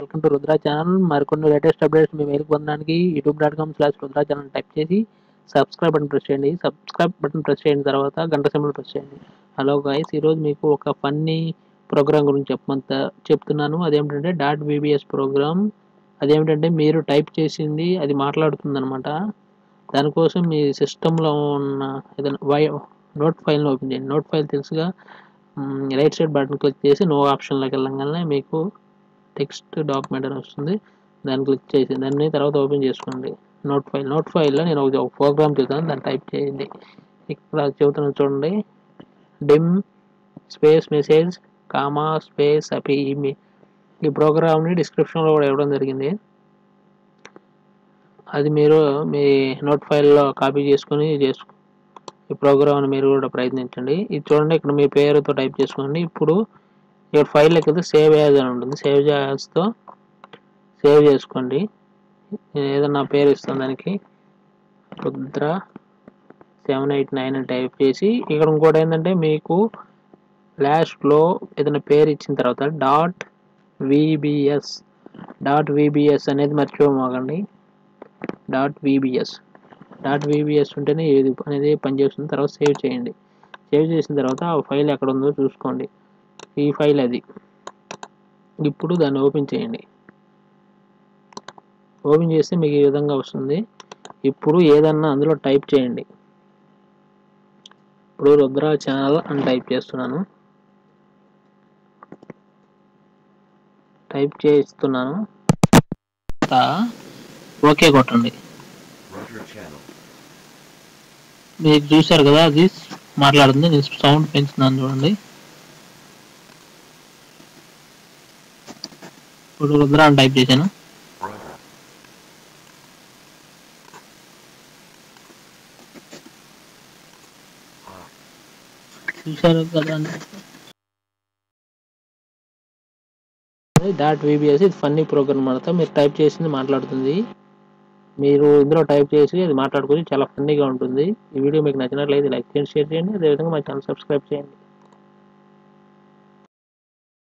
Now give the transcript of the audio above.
Welcome to Rudra channel. మరికొన్ని latest updates మీ మెయిల్కి పొందడానికి youtube.com/రుద్ర ఛానల్ టైప్ చేసి సబ్స్క్రైబ్ బటన్ ప్రెస్ చేయండి. సబ్స్క్రైబ్ బటన్ ప్రెస్ చేసిన తర్వాత గంట సింబల్ ప్రెస్ చేయండి. హలో గైస్, ఈరోజు మీకు ఒక ఫన్నీ ప్రోగ్రామ్ గురించి చెప్తున్నాను. అదేమిటంటే .vbs ప్రోగ్రామ్. అదేమిటంటే మీరు టైప్ చేసింది అది మాట్లాడుతుంది అనమాట. దానికోసం మీ సిస్టంలో ఉన్న ఏదైనా నోట్ ఫైల్ని ఓపెన్ చేయండి. నోట్ ఫైల్ తెలుసుగా, రైట్ సైడ్ బటన్ క్లిక్ చేసి నో ఆప్షన్లోకి వెళ్ళగానే మీకు టెక్స్ట్ డాక్యుమెంట్ అని వస్తుంది. దాన్ని క్లిక్ చేసి దాన్ని తర్వాత ఓపెన్ చేసుకోండి. నోట్ ఫైల్లో నేను ఒక ప్రోగ్రామ్ చెప్తాను, దాన్ని టైప్ చేయండి. ఇక్కడ చెబుతున్నాను చూడండి. Dim space message comma space అపి. ఈ ప్రోగ్రామ్ని డిస్క్రిప్షన్లో కూడా ఇవ్వడం జరిగింది. అది మీరు మీ నోట్ ఫైల్లో కాపీ చేసుకొని ఈ ప్రోగ్రామ్ని మీరు కూడా ప్రయత్నించండి. ఇది చూడండి, ఇక్కడ మీ పేరుతో టైప్ చేసుకోండి. ఇప్పుడు ఇక్కడ ఫైల్లోకి వెళ్తే సేవ్ యాజ్ అని ఉంటుంది. సేవ్ యాజ్తో సేవ్ చేసుకోండి. ఏదన్నా పేరు ఇస్తాను, దానికి రుద్ర 789 అని టైప్ చేసి, ఇక్కడ ఇంకోటి ఏంటంటే మీకు లాస్ట్లో ఏదైనా పేరు ఇచ్చిన తర్వాత .vbs అనేది మర్చిపోమాకండి. .vbs ఉంటేనే ఏది అనేది పనిచేస్తుంది. తర్వాత సేవ్ చేయండి. సేవ్ చేసిన తర్వాత ఆ ఫైల్ ఎక్కడ ఉందో చూసుకోండి. ఈ ఫైల్ అది. ఇప్పుడు దాన్ని ఓపెన్ చేయండి. ఓపెన్ చేస్తే మీకు ఈ విధంగా వస్తుంది. ఇప్పుడు ఏదన్నా అందులో టైప్ చేయండి. ఇప్పుడు రుద్ర ఛానల్ అని టైప్ చేస్తున్నాను. ఓకే కొట్టండి. మీరు చూశారు కదా, అది మాట్లాడుతుంది. నేను సౌండ్ పెంచుతున్నాను చూడండి. ఇప్పుడు రుద్ర అని టైప్ చేశాను. చూశారు కదా. .vbs ఇది ఫన్నీ ప్రోగ్రామ్ అనమాట. మీరు టైప్ చేసింది మాట్లాడుతుంది. మీరు ఇందులో టైప్ చేసి అది మాట్లాడుకొని చాలా ఫన్నీగా ఉంటుంది. ఈ వీడియో మీకు నచ్చినట్లయితే లైక్ చేయండి, షేర్ చేయండి. అదేవిధంగా మా ఛానల్ సబ్స్క్రైబ్ చేయండి.